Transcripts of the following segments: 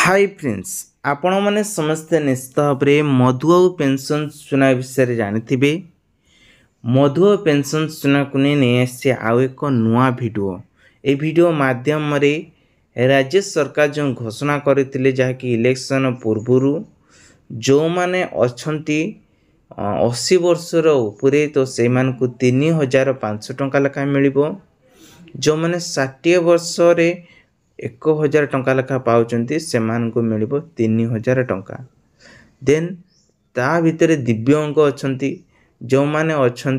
Hi friends आपण मैंने समस्ते निश्चित भाव में मधु और पेंशन सूचना विषय जानी मधु और पेंशन सूचना को नहीं आसे आउ एक नुआ वीडियो ए वीडियो माध्यम रे राज्य सरकार जो घोषणा करते जहाँकि इलेक्शन पूर्वर जो मैंने अच्छा 80 वर्षर उपरे तो से 3,500 टंका लेखा मिल जो मैंने 60 वर्ष 1,000 टंका लेखा पाँच से मिल 3,000 टंका। देन ता भितर दिव्यांग अच्छा जो मैंने अच्छा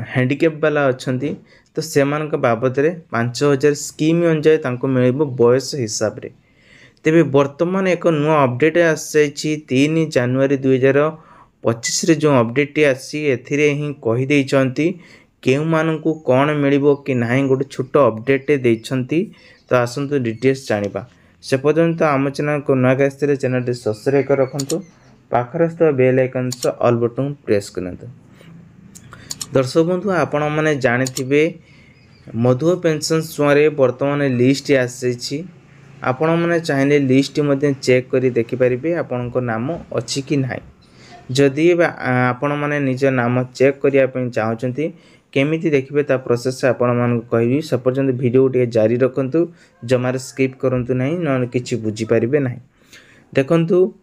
हैंडिकैप वाला अच्छा तो से बाबद 5,000 स्कीम अनुसार मिल बयस हिसाब से। तेरे वर्तमान एक नुआ अपडेट आसी 3 जनवरी 2025 जो अपडेट आसी एही कहीदे केउ मानू कौन मिल कि ना गोटे छोट अपडेट देती तो आसतु डिटेल्स जाना से पर्यंत आम चैनल को नुआ आसते चैनल सब्सक्राइब कर रखु पाखर bell icon all button press करूँ। दर्शक बंधु आपण मैंने जानी मधु पेंशन छुआ बर्तमान लिस्ट आसी आपण मैंने चाहिए लिस्ट चेक कर देखिपारे आपण नाम अच्छी कि ना। जदि आपण मैंने निज नाम चेक करने चाहते केमिति देखिए ता प्रोसेस आपण मान कहि से पर्यंत वीडियो टे जारी रखंतु जमार स्किप करंतु नहीं न किछि बुझी परिबे नहीं। देखंतु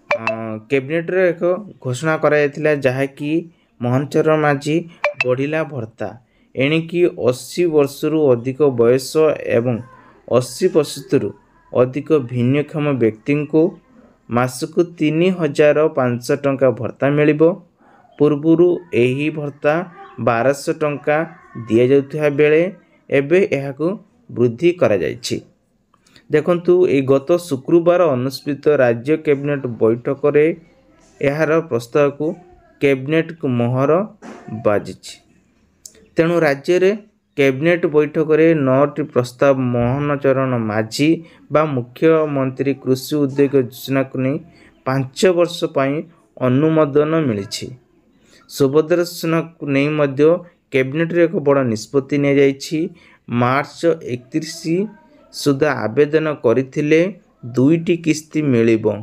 कैबिनेट रे एक घोषणा करा जायतिला जहा कि मोहन चरण माझी बढ़िला भर्ता एणिकी 80 वर्ष रु अधिक बयस एवं 80% रु अधिक भिन्नक्षम व्यक्ति को मासकु 3,500 टंका भर्ता मिलिबो। पूर्वरु एही भर्ता 1,200 टंका दि जाउथुवा बेले एबे एहाकु वृद्धि करा जायछि। देखंतु ए गत शुक्रवार अनुष्ठित राज्य कैबिनेट बैठक रे एहार प्रस्ताव को कैबिनेट को मोहर बाजिछि। तेणु राज्य रे कैबिनेट बैठक रे 9टी प्रस्ताव मोहन चरण माझी बा मुख्यमंत्री कृषि उद्योग योजना को नहीं 5 वर्ष पई अनुमोदन मिली। सुभद्रा योजना को नहीं मध्य कैबिनेट रे एक बड़ निष्पत्ति ने जाइछि। मार्च 31 सुधा आवेदन करथिले 2टी किस्ती मिलिबो।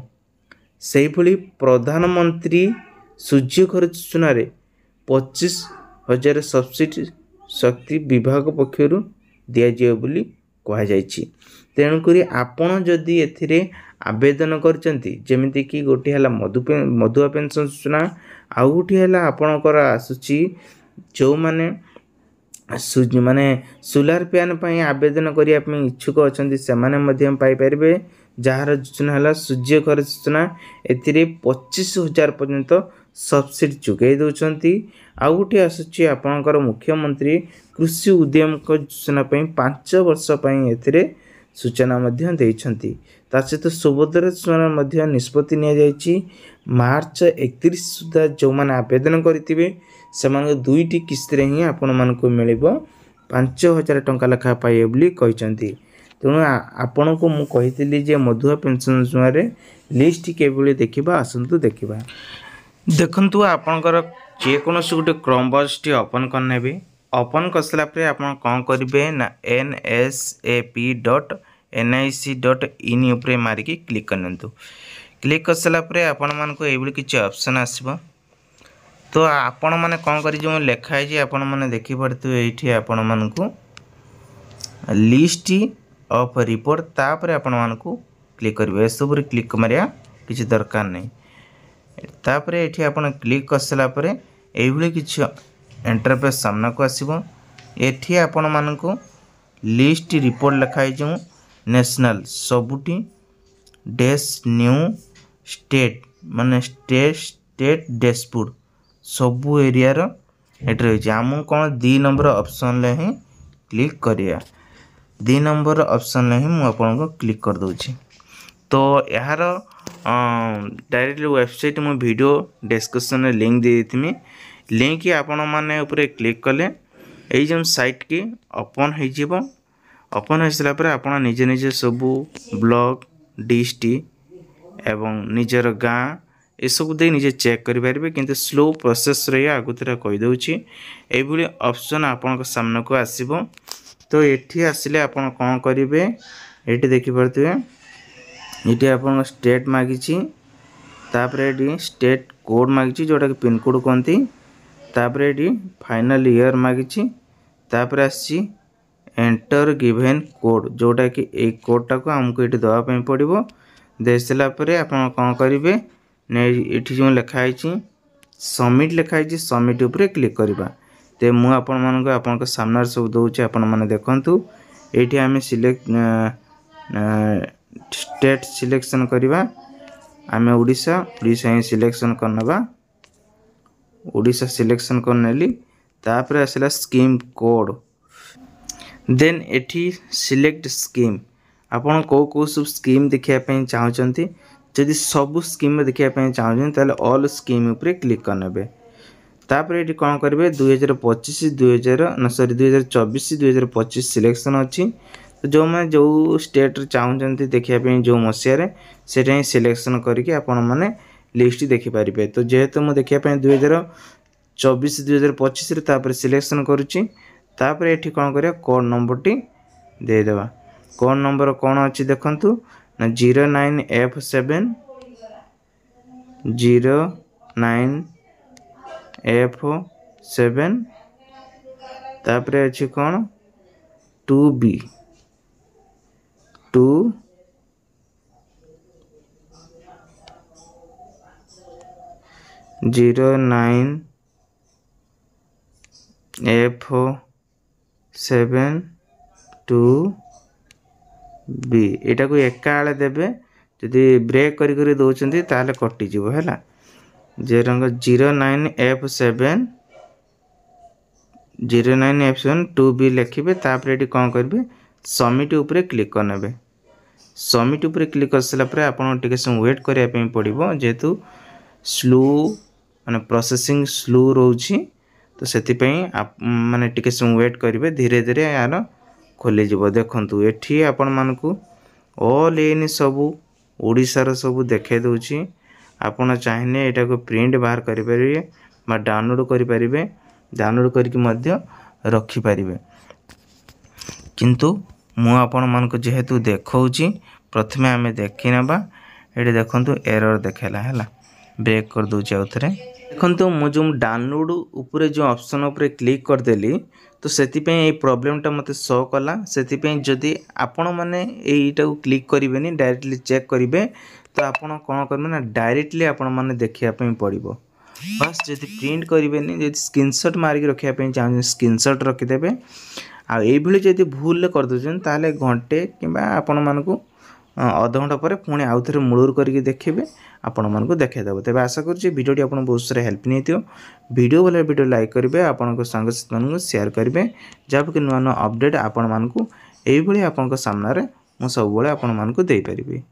सेहि भली प्रधानमंत्री सूर्यघर योजना रे 25,000 सब्सिडी शक्ति विभाग पक्षरु दिया जाय बोली कहा जायछि। तेणुक आपण जदि एथिरे आवेदन करचंती जेमिति कि गोटे हला मधुआ पेंशन सूचना आउ गोटे हला आपणकर आसुची जो माने सोलार पैन पई आवेदन करिया पई इच्छुक अछंती से माने मध्यम पाई परिबे। जहार योजना हला सूर्यघर योजना एथिरे 25,000 पर्यंत सब्सिडी जुगाई दउछंती। आउ गोटे आसुची आपणकर मुख्यमंत्री कृषि उद्यम योजना पई 5 वर्ष पई एथिरे सूचना मध्य देइछंती। ता सहित सुभद्रा योजना मध्य निष्पत्ति निया जायछि। मार्च 31 सुधा जो माने आवेदन करितिबे सेमान 2टी किस्त रे ही आपण मानको मिलिबो 5,000 टंका लेखा पाइए बोली कहिसंती। तेणु आपण को मु कहितली जे मधुआ पेंशन योजना रे लिस्ट केबोली देखिबा आसंतु देखिबा। देखंतु आपनकर जे कोनोसी गुटे क्रोम ब्राउज़र टी ओपन करनेबे। ओपन करसला परे आपण कोन करिवे ना nsap.nic.in ऊपर मारी के क्लिक करनंतु। क्लिक करसला परे आपण मान को एबुली किछ ऑप्शन आसीबो। तो आपण माने कोन करि जो लेखा है जे आपण माने देखि पड़तु एठी आपण मान को लिस्ट ऑफ रिपोर्ट तापर आपण मान को क्लिक करिवे। सब रे क्लिक मारिया किछ दरकार नै। तापर एठी आपण क्लिक करसला परे एबुली किछ इंटरफेस सामना को आसीबो। एठी आपण मान को लिस्ट रिपोर्ट लिखाई जो नेशनल सबुटी डैश न्यू स्टेट माने स्टेट डैशबोर्ड सबु एरिया रो एट रही आम कौन 2 नंबर ऑप्शन ले ही क्लिक करिया। 2 नंबर ऑप्शन ले ही मु आपन को क्लिक कर दोछि। तो यार डायरेक्टली वेबसाइट मु वीडियो डिस्क्रिप्शन में लिंक दे देथिमि। लिंक आपण माने ऊपर क्लिक कले एई जो साइट की ओपन हो जिवो। ओपन हो सला पर आपण निजे निजे सबु ब्लॉक डिस्ट्रिक्ट एवं निजर गाँ ये सब दे निजे चेक करि परिबे। किंतु स्लो प्रोसेस रे आगुतरा कहि दउछि एबुली ऑप्शन आपण को सामने को आसीबो। तो एठी आसिले आपण कोन करिवे एठी देखि परथिबे ये आपन स्टेट मागिची तापरे ये स्टेट कोड मागिची जोटा कि पिन कोड कहती तापरे ये फाइनल ईयर मागिची तापरे आसी एंटर गिवन कोड जोटा कि ए कोडटा को हमको ये दवा पड़ो दे सारा आप कौन करेंगे ये जो लिखाई सबमिट लिखाई सबमिट उपरे क्लिक करवा तो मुझे आपण सामने सब दूचे आपण मैंने देखु ये आम सिलेक्ट स्टेट सिलेक्शन करवा आम ओडिशा ही सिलेक्शन करनवा ओडिशा सिलेक्शन करनेली तापर आसला स्कीम कोड देन एठी सिलेक्ट स्कीम आपन को सब स्कीम देखिया चाहते जदि सब स्कीम देखिया चाहते ऑल स्कीम उपरे क्लिक करने तापर ये कौन करेंगे 2025 2024 2025 सिलेक्शन अच्छी तो जो मैं जो स्टेट चाहते देखिए जो मसीह से सिलेक्शन करके आपण मैंने लिस्ट देखिपारे तो जेहेतु मुझे देखिए 2024 2025 सिलेक्शन करुच्ची तापर ये कौन करिया कोड नंबर टी देदेवा कोड नंबर कौन अच्छी देखु ना 09F7 09F7 तापर अच्छी कौन 2B 2 09F7 2B एटा को एका आले देबे जदि ब्रेक करी दौरान ताले कटिଯିव है जे रंग 09F7 2B लिखे तापर ये कौन करेंगे सबमिट उपरे क्लिक करने सबमिट उपरे क्लिक कर सारा आपन टिके समय वेट करने पड़ो जेहेतु स्लो माने प्रोसेसिंग स्लो रोची तो से माने टिके समय वेट करेंगे धीरे धीरे यार खोली जीव देखंतु एठी आपण मानकू ऑल इन सबू ओडिशार सबू देखे दूची आपण चाहिए एटा को प्रिंट बाहर करें बा डाउनलोड करें डाउनलोड करके मध्य रखी पारिबे किंतु मु आपण मानकू जेहेतु देखौची प्रथमे आमे देखि नबा एठी देखंतु एरर देखेला हैला ब्रेक कर दूची आउथरे देखंतु मु जो डाउनलोड ऊपर जो ऑप्शन ऊपर क्लिक कर देली तो सेतिपे ए प्रॉब्लमटा मते शो कला सेतिपे जदि आपण माने एटा को क्लिक करिवेनी डायरेक्टली चेक करिवे तो आपण कोन करबे ना डायरेक्टली आपण माने देखिया पे पड़िबो बस जदि प्रिंट करिवेनी जदि स्क्रीनशॉट मारिक रखिया पे चाहे स्क्रीनशॉट रखि देबे आ एई भली जदि भूल कर दोजन ताले घंटे किबा आपण मानकू आधा घंटा पर पुणी आउ थे मूलर करके देखिए आपण मानकू देखेदेव तेज आशा करुँच वीडियोटी आपको बहुत सारा हेल्प नहीं थो वीडियो वाले वीडियो लाइक करेंगे आपण सांगसाथी मानक शेयर करेंगे जहाँकि नुआ नुआ अपडेट आपण मानकू यही आपण सामने मुझे सब आपण मानकू दे पारिबे।